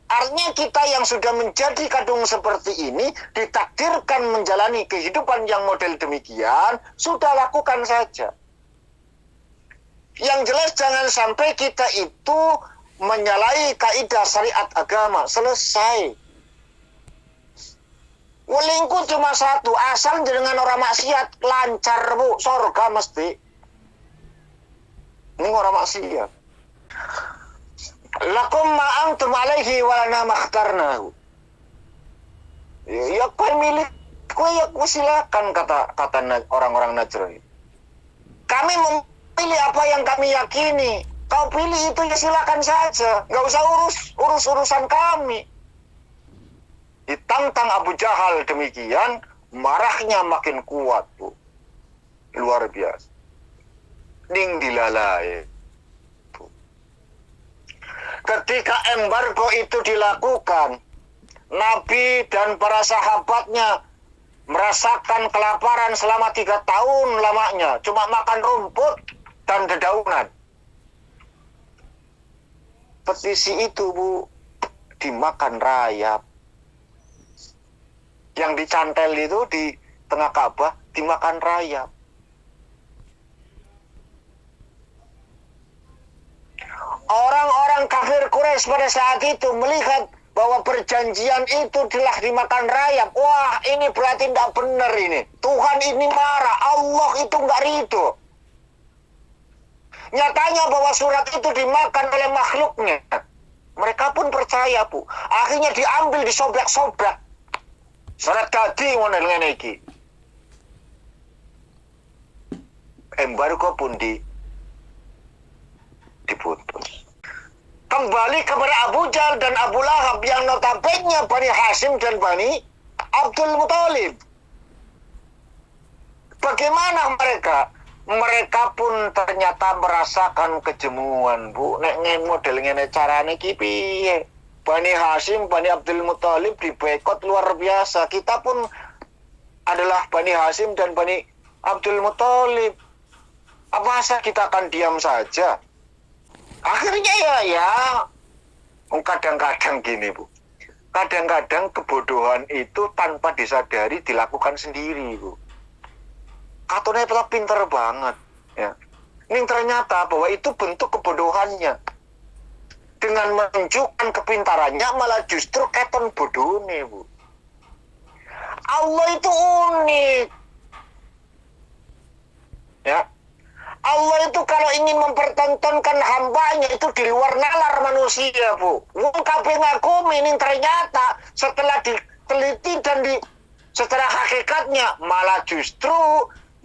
Artinya kita yang sudah menjadi kadung seperti ini ditakdirkan menjalani kehidupan yang model demikian, sudah lakukan saja. Yang jelas jangan sampai kita itu menyalahi kaidah syariat agama. Selesai. Welingku cuma satu, asal dengan orang maksiat lancar, Bu, surga mesti. Ini orang maksiat. Lakum ma'antum alaihi walana makhtarnahu. Ya kau milik, kau ya silakan kata orang-orang Najrani. Kami memilih apa yang kami yakini. Kau pilih itu ya silakan saja, nggak usah urusan kami. Ditantang Abu Jahal demikian, marahnya makin kuat, Bu. Luar biasa. Ning dilalai. Ketika embargo itu dilakukan, Nabi dan para sahabatnya merasakan kelaparan selama 3 tahun lamanya, cuma makan rumput dan dedaunan. Petisi itu, Bu, dimakan rayap. Yang dicantel itu di tengah Ka'bah dimakan rayap. Orang-orang kafir Quraisy pada saat itu melihat bahwa perjanjian itu telah dimakan rayap. Wah, ini berarti tidak benar ini. Tuhan ini marah. Allah itu nggak ridho. Nyatanya bahwa surat itu dimakan oleh makhluknya. Mereka pun percaya, Bu. Akhirnya diambil, disobek-sobek. Surat tadi ngono dengan iki. Embargo pun diputus. Kembali kepada Abu Jahal dan Abu Lahab yang notabene Bani Hashim dan Bani Abdul Muthalib. Bagaimana mereka? Mereka pun ternyata merasakan kejemuan, Bu. Nek model ngene carane iki piye? Bani Hashim, Bani Abdul Muthalib diboikot luar biasa. Kita pun adalah Bani Hashim dan Bani Abdul Muthalib. Apa masa kita akan diam saja? Akhirnya ya kadang-kadang gini, Bu. Kadang-kadang kebodohan itu tanpa disadari dilakukan sendiri, Bu. Katanya pinter banget, ya. Ini ternyata bahwa itu bentuk kebodohannya. Dengan menunjukkan kepintarannya malah justru keton bodohnya, Bu. Allah itu unik. Ya. Allah itu kalau ingin mempertontonkan hambanya itu di luar nalar manusia, Bu. Wong kabeh ngaku ini ternyata setelah diteliti dan secara hakikatnya malah justru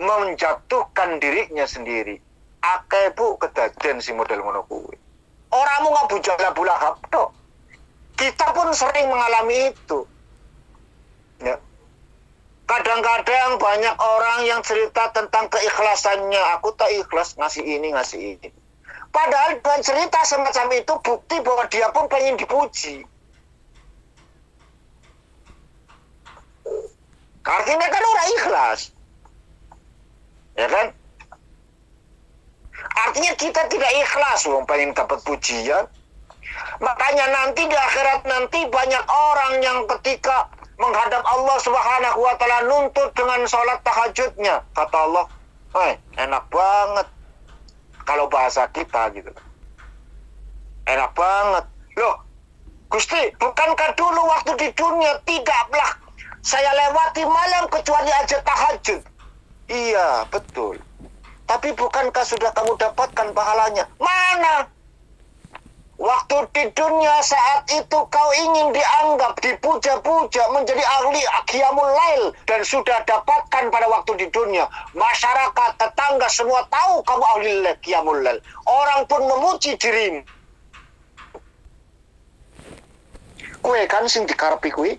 menjatuhkan dirinya sendiri. Akeh, Bu, kedaden si model ngono kuwi. Ora mung Abu Jahal Abu Lahab tok. Kita pun sering mengalami itu. Ya. Kadang-kadang banyak orang yang cerita tentang keikhlasannya. Aku tak ikhlas ngasih ini, ngasih ini. Padahal dengan cerita semacam itu bukti bahwa dia pun pengen dipuji. Artinya kan orang ikhlas. Ya kan? Artinya kita tidak ikhlas, wong pengen dapat pujian. Makanya nanti di akhirat nanti banyak orang yang ketika menghadap Allah Subhanahu wa taala nuntut dengan sholat tahajudnya. Kata Allah, enak banget. Kalau bahasa kita gitu. Enak banget. Loh, Gusti, bukankah dulu waktu di dunia tidaklah saya lewati malam kecuali aja tahajud? Iya, betul. Tapi bukankah sudah kamu dapatkan pahalanya? Mana? Waktu di dunia saat itu kau ingin dianggap, dipuja-puja, menjadi ahli qiyamul lail, dan sudah dapatkan pada waktu di dunia. Masyarakat, tetangga semua tahu kamu ahli qiyamul lail. Orang pun memuji dirimu. Kue kan sing dikarepi kue.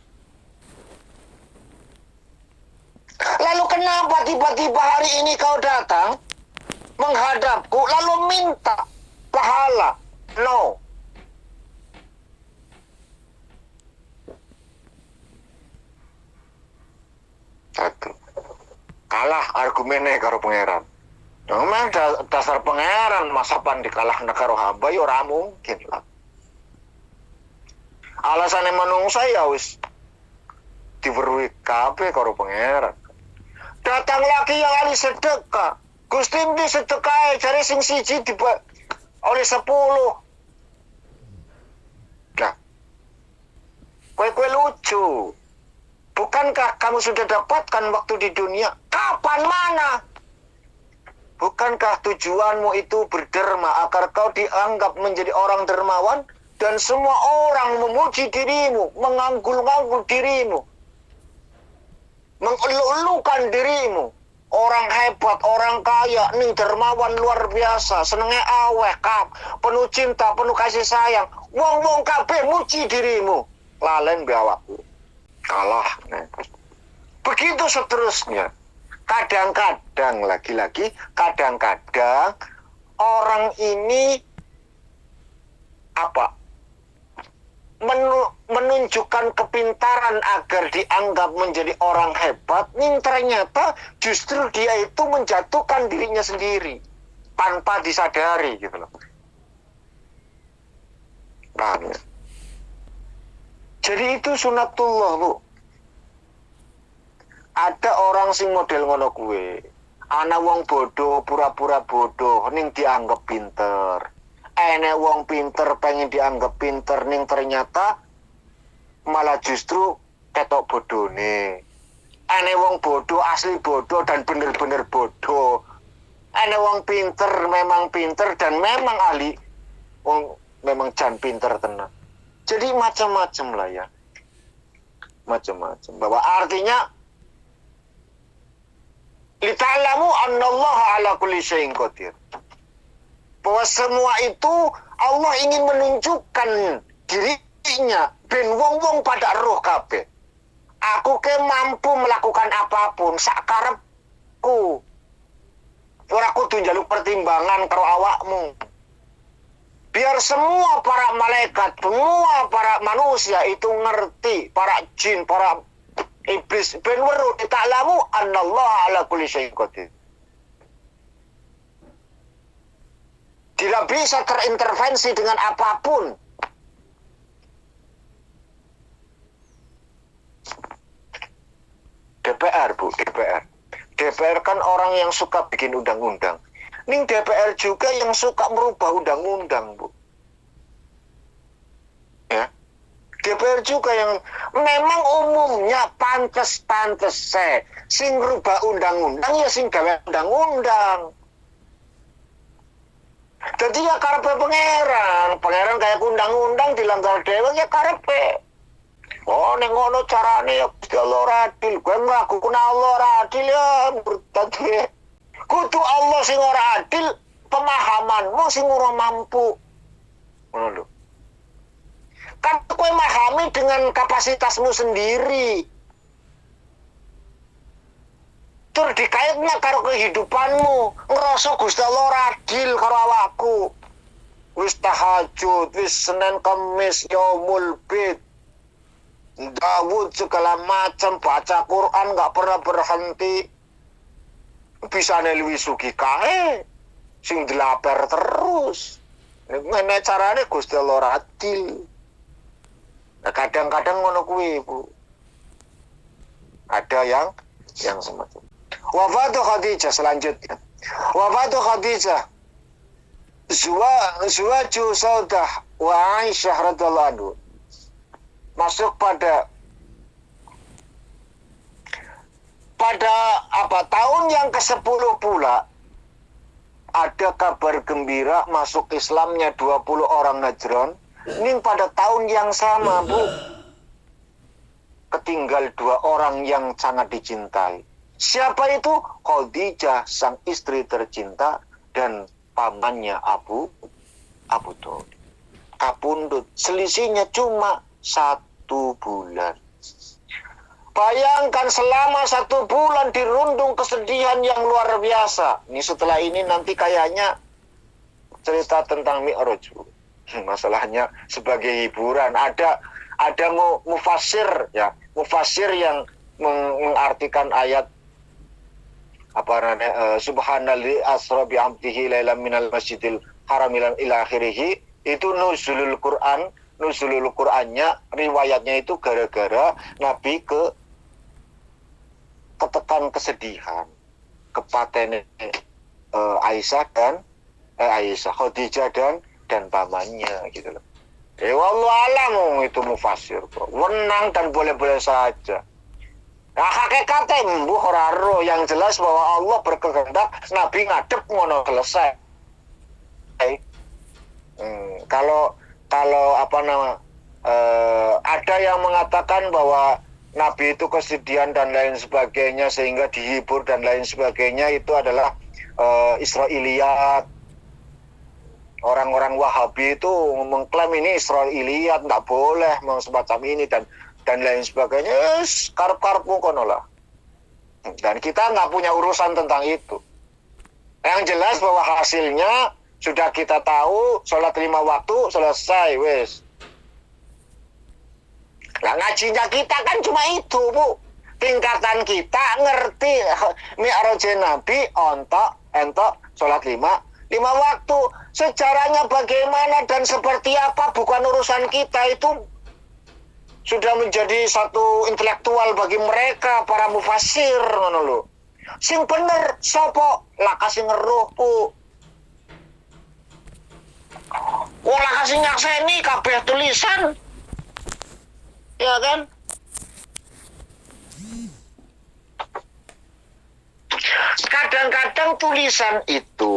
Lalu kenapa tiba-tiba hari ini kau datang menghadapku lalu minta pahala? No. Satu. Kalah argumennya karo pangeran. Memang dasar pangeran masapan dikalah karo hamba ya ora mungkin lah. Alasannya menungsa ya wis diweruhi kabeh karo pangeran. Datang lagi yang ahli sedekah. Gusti ndi sedekah jare sing siji oleh 10. Nah. Kue lucu. Bukankah kamu sudah dapatkan waktu di dunia? Kapan mana? Bukankah tujuanmu itu berderma agar kau dianggap menjadi orang dermawan? Dan semua orang memuji dirimu, menganggul-anggul dirimu, mengelu-elukan dirimu. Orang hebat, orang kaya, nih dermawan luar biasa, senengnya aweh, penuh cinta, penuh kasih sayang. Wong-wong kabeh muji dirimu. Lalen gawakku. Kalah. Begitu seterusnya. Kadang-kadang, lagi-lagi, kadang-kadang orang ini menunjukkan kepintaran agar dianggap menjadi orang hebat, nih ternyata justru dia itu menjatuhkan dirinya sendiri tanpa disadari gitu loh. Paham ya? Jadi itu sunatullah, Bu. Ada orang sing model ngono kuwe. Ana wong bodoh, pura-pura bodoh, ning dianggap pinter. Enek wong pinter pengen dianggap pinter, ning ternyata malah justru ketok bodone. Enek wong bodoh, asli bodoh dan bener-bener bodoh. Enek wong pinter, memang pinter dan memang ahli. Wong memang jan pinter tenan. Jadi macam-macam lah ya. Macam-macam. Bahwa artinya lita'lamu annallaha ala kulli syai'in qadir. Bahwa semua itu Allah ingin menunjukkan dirinya ben wong-wong pada roh kabeh. Aku ke mampu melakukan apapun sak karepku. Ora kudu njaluk pertimbangan karo awakmu. Biar semua para malaikat, semua para manusia itu ngerti, para jin, para iblis, ben weruh ta'lamu annallaha ala kulli syai'in qadir. Tidak bisa terintervensi dengan apapun. DPR, Bu, DPR. DPR kan orang yang suka bikin undang-undang. Ning DPR juga yang suka merubah undang-undang, Bu. Ya. DPR juga yang memang umumnya pantes-pantes sing merubah undang-undang ya sing gawe undang-undang. Jadi ya karepe pangeran kayak undang-undang dilanggar dhewe ya karepe. Oh, ning ngono carane ya Gusti Allah adil. Kowe ngakune Allah adil ya murtad. Kudu Allah sing ora adil, pemahamanmu sing ora mampu. Ngono lho. Kan kowe memahami dengan kapasitasmu sendiri. Tur dikaitnya karo kehidupanmu, ngerasa Gusti Allah ora adil karo awakku. Wis tahajud, wis Senin Kamis yaumul bid. Dawud segala macam, baca Quran enggak pernah berhenti. Bisa luwih sugih kae sing dilaper terus. Ngene carane Gusti Allah ora adil. Nah, kadang-kadang ngono kuwi, Bu. Ada yang semacam. Wafatu Khadijah selanjutnya. Wafatu Khadijah. Zuwaju Saudah wa Aisyah radhiyallahu anhu. masuk pada tahun yang ke-10 pula ada kabar gembira masuk Islamnya 20 orang Najran. Ini pada tahun yang sama, Bu, ketinggal 2 orang yang sangat dicintai. Siapa itu? Khadijah, sang istri tercinta, dan pamannya Abu Thalib. Kapundut. Selisihnya cuma 1 bulan. Bayangkan selama 1 bulan dirundung kesedihan yang luar biasa. Ini setelah ini nanti kayaknya cerita tentang Mi'raj. Masalahnya sebagai hiburan. Ada mufassir ya, mufassir yang mengartikan ayat subhanallah asra bi 'abdihi lailan minal masjidil haram ila akhirih. Itu nuzulul Qur'annya, riwayatnya itu gara-gara Nabi ketekan kesedihan, kepatene Aisyah Khadijah dan pamannya gitu loh. Wallahu alam, itu mufassir kok. Wenang dan boleh-boleh saja. Nah, hakikatnya mbuh ora ro, yang jelas bahwa Allah berkehendak Nabi ngadep ngono selesai. Kalau ada yang mengatakan bahwa Nabi itu kesedihan dan lain sebagainya sehingga dihibur dan lain sebagainya, itu adalah Israiliyat. Orang-orang Wahabi itu mengklaim ini Israiliyat, nggak boleh semacam ini dan lain sebagainya. Karep-karepmu kono lah. Dan kita nggak punya urusan tentang itu. Yang jelas bahwa hasilnya sudah kita tahu, sholat 5 waktu selesai, wes. Nah, ngajinya kita kan cuma itu, Bu. Tingkatan kita ngerti Mi'raj Nabi entok sholat 5 waktu. Sejarahnya bagaimana dan seperti apa bukan urusan kita, itu sudah menjadi satu intelektual bagi mereka, para mufassir ngono lho. Sing bener sapa? Lah kasih ngeruh, Bu. Wong lah kasih nyakseni kabeh tulisan. Ya kan? Kadang-kadang tulisan itu,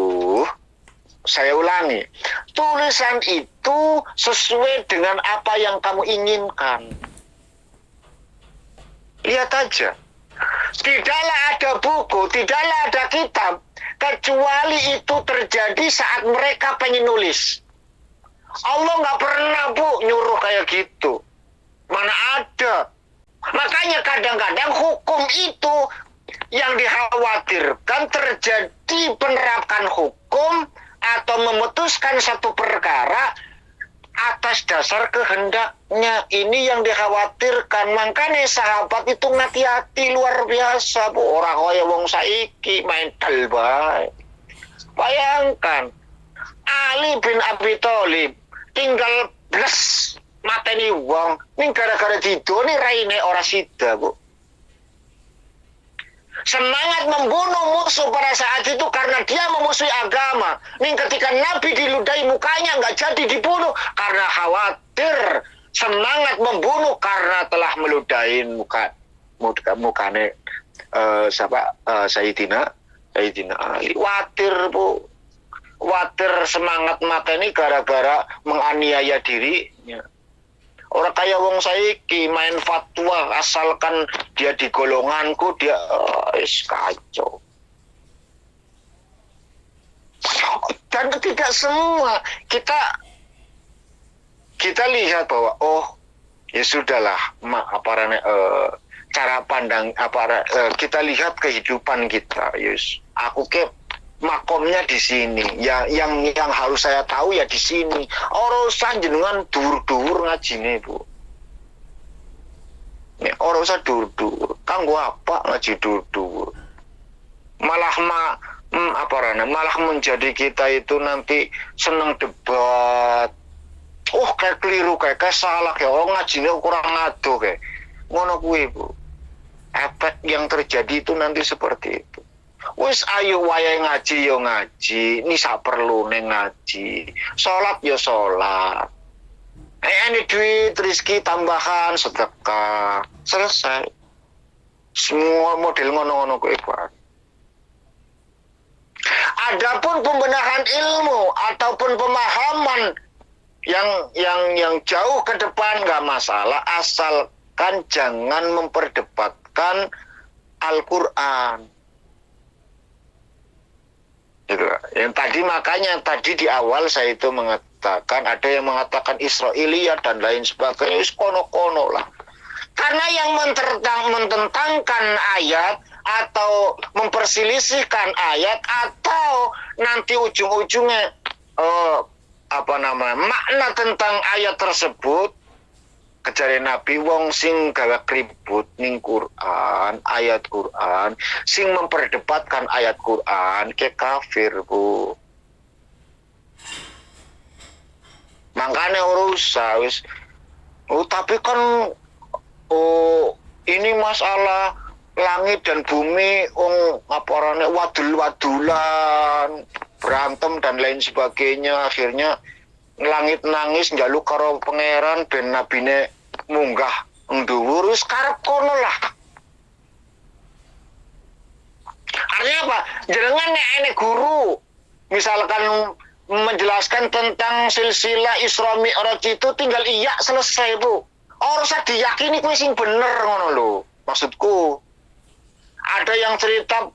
saya ulangi, tulisan itu sesuai dengan apa yang kamu inginkan. Lihat aja. Tidaklah ada buku, tidaklah ada kitab, kecuali itu terjadi saat mereka pengen nulis. Allah nggak pernah, Bu, nyuruh kayak gitu. Mana ada. Makanya kadang-kadang hukum itu yang dikhawatirkan terjadi penerapkan hukum atau memutuskan satu perkara atas dasar kehendaknya. Ini yang dikhawatirkan. Makanya sahabat itu hati-hati luar biasa, Bu. Orang kaya wong saiki main bae. Bayangkan Ali bin Abi Thalib tinggal bles mateni wong, ning gara-gara didoni raine ora sida, Bu. Semangat membunuh musuh pada saat itu karena dia memusuhi agama. Ning ketika Nabi diludahi mukanya nggak jadi dibunuh karena khawatir. Semangat membunuh karena telah meludahi mukane Sayyidina Ali. Watir, Bu. Watir semangat mateni gara-gara menganiaya dirinya. Orang kaya wong saiki main fatwa asalkan dia di golonganku, dia kacau. Dan tidak semua kita lihat bahwa ya sudahlah, cara pandang kita lihat kehidupan kita, yes. Aku makomnya di sini, yang harus saya tahu ya di sini. Urusan jenengan dur-dur ngajine, Bu. Nek ora usah dur-dur. Kanggo apa ngaji dur-dur? Malah malah menjadi kita itu nanti seneng debat. Kayak keliru, kayak salah, kayak ngajine kurang ngadoh kayak. Ngono kuwi, Bu. Efek yang terjadi itu nanti seperti itu. Wis ayo wayahe ngaji yo ngaji, ini sak perlune ngaji. Salat yo salat. Ini duit, rezeki tambahan, sedekah, selesai. Semua model ngono-ngono kuwi, Pak. Adapun pembenahan ilmu ataupun pemahaman yang jauh ke depan nggak masalah, asalkan jangan memperdebatkan Al-Quran. Gitu. Yang tadi makanya tadi di awal saya itu mengatakan ada yang mengatakan Israiliyat dan lain sebagainya, kono-kono lah. Karena yang mententangkan ayat atau memperselisihkan ayat atau nanti ujung-ujungnya makna tentang ayat tersebut, kejari Nabi wong sing gawe kribut ning Quran, ayat Quran, sing memperdebatkan ayat Quran ke kafir, Bu. Makanya urusah wis. Tapi kan ini masalah langit dan bumi wadul-wadulan, berantem dan lain sebagainya. Akhirnya langit nangis njaluk karo pangeran ben nabine munggah nduwur, wis karep kono lah. Artinya apa? Jenengan nek enek guru misalkan menjelaskan tentang silsilah Isra Mi'raj itu tinggal iya selesai, Bu. Ora usah diyakini kuwi sing bener ngono lho. Maksudku ada yang cerita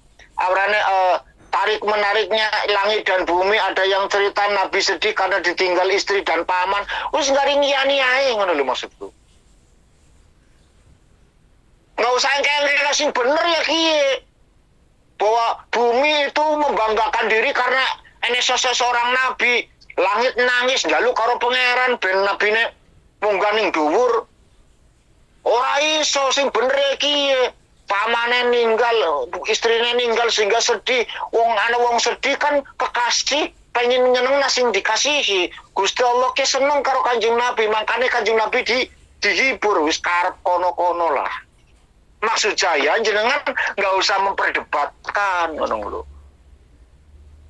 tarik menariknya langit dan bumi, ada yang cerita Nabi sedih karena ditinggal istri dan paman. Wis ngaring-ngiyani ae ngono lho maksudku. Enggak usah kayak sing bener ya kiye. Bahwa bumi itu membanggakan diri karena ini seseorang nabi. Langit nangis njaluk karo pangeran ben nabine munggah ning dhuwur. Ora iso sing bener iki. Pamane ninggal, istrine ninggal sehingga sedih. Wong sedih kan kekasih, pengen nyeneng sing dikasihi. Gusti Allah ke seneng karo Kanjeng Nabi, makanya Kanjeng Nabi dihibur wis karep kono-kono lah. Maksud saya jenengan nggak usah memperdebatkan ngono lho.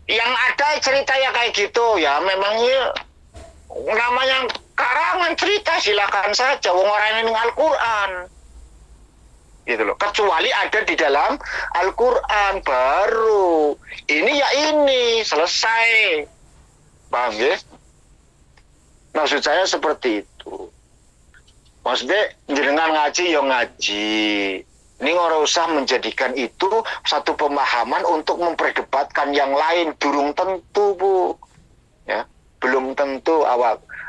Yang ada cerita ya kayak gitu ya, memangnya namanya karangan cerita silakan saja, wong orang ini Al-Quran gitu loh, kecuali ada di dalam Al-Quran baru ini ya ini selesai, paham ya? Maksud saya seperti itu. Maksudnya jenengan ngaji ya ngaji, ini ora usah menjadikan itu satu pemahaman untuk memperdebatkan yang lain. Durung tentu, Bu, ya belum tentu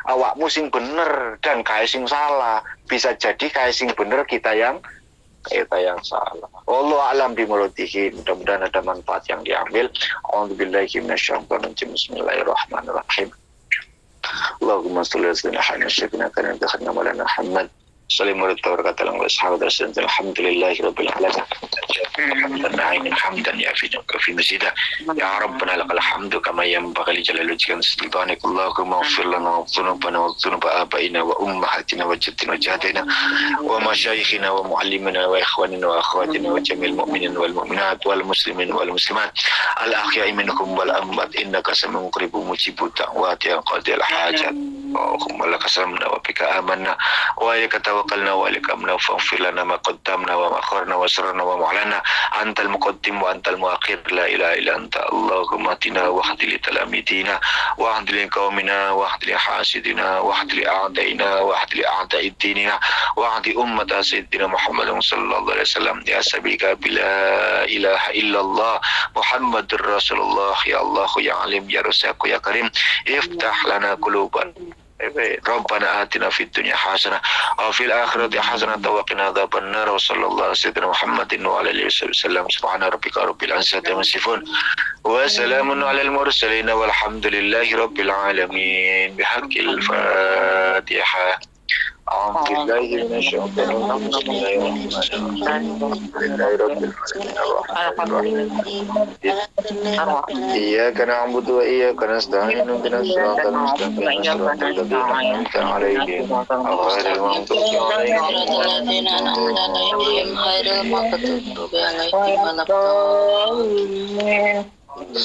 awakmu sing bener dan kae sing salah. Bisa jadi kae sing bener kita yang salah. Wallahu a'lam bimuradihi. Mudah-mudahan ada manfaat yang diambil. A'udzubillahi minasyaitonir rajim. Bismillahirrahmanirrahim. Allahumma shalli ala sayyidina Muhammad Salim wa barakatuh wa sahabat rasulullah. Alhamdulillahi rabbil alamin. Hamdan ya fi masjidah. Ya Rabbana lakal hamdu kama yanbaghi li jalali wajhika sultanik. Allahumma ighfir lana dhunubana wa dhunuba abaina wa ummahatina wa jaddatina wa jaddatina wa masyayikhina wa muallimina wa ikhwanina wa akhwatina wa jamil mu'minin wal mu'minat wal muslimin wal muslimat al ahya'i minhum wal amwat innaka sami'un qaribun mujibud da'wati ya qadil hajat. Allahumma laka salamna wa bika amanna wa ilayka tawakkalna wa ilayka amna faghfir lana ma qaddamna wa ma akharna wa sirrana wa ma'lana antal muqaddim wa antal muakhir la ilaha illa anta. Allahumma atina wa hdi li talamidina wa hdi li qaumina wa hdi li hasidina wa hdi li a'daina wa hdi li a'da'i dinina wa hdi ummata sayyidina Muhammadin sallallahu alaihi wasallam ya sabika bila ilaha illallah Muhammadur Rasulullah. Ya Allah ya alim ya razzaq ya karim iftah lana quluban. Rabbana atina fid dunya hasanah wa fil akhirati hasanah wa qina adzabannar. Wa sallallahu alaihi wasallam Muhammadin wa alihi wasallam. Subhana rabbika rabbil izzati amma yasifun wa salamun alal mursalin walhamdulillahi rabbil alamin. Bihaqqil Fatihah. Alhamdulillahi iyyaka na'budu wa iyyaka nasta'in ihdinas siratal mustaqim siratal ladzina an'amta 'alaihim ghairil maghdubi 'alaihim ghairil maghdubi 'alaihim.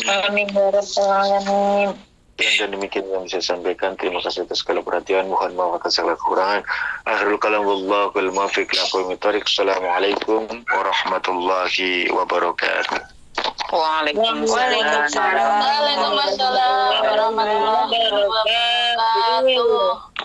Amin ya rabbal alamin. Dan demikian yang bisa sampaikan. Terima kasih atas segala perhatian. Mohon maaf atas segala kekurangan. Akhirul kalam wallahul muwaffiq ila aqwamit thoriq. Assalamualaikum warahmatullahi wabarakatuh.
Waalaikumsalam warahmatullahi wabarakatuh.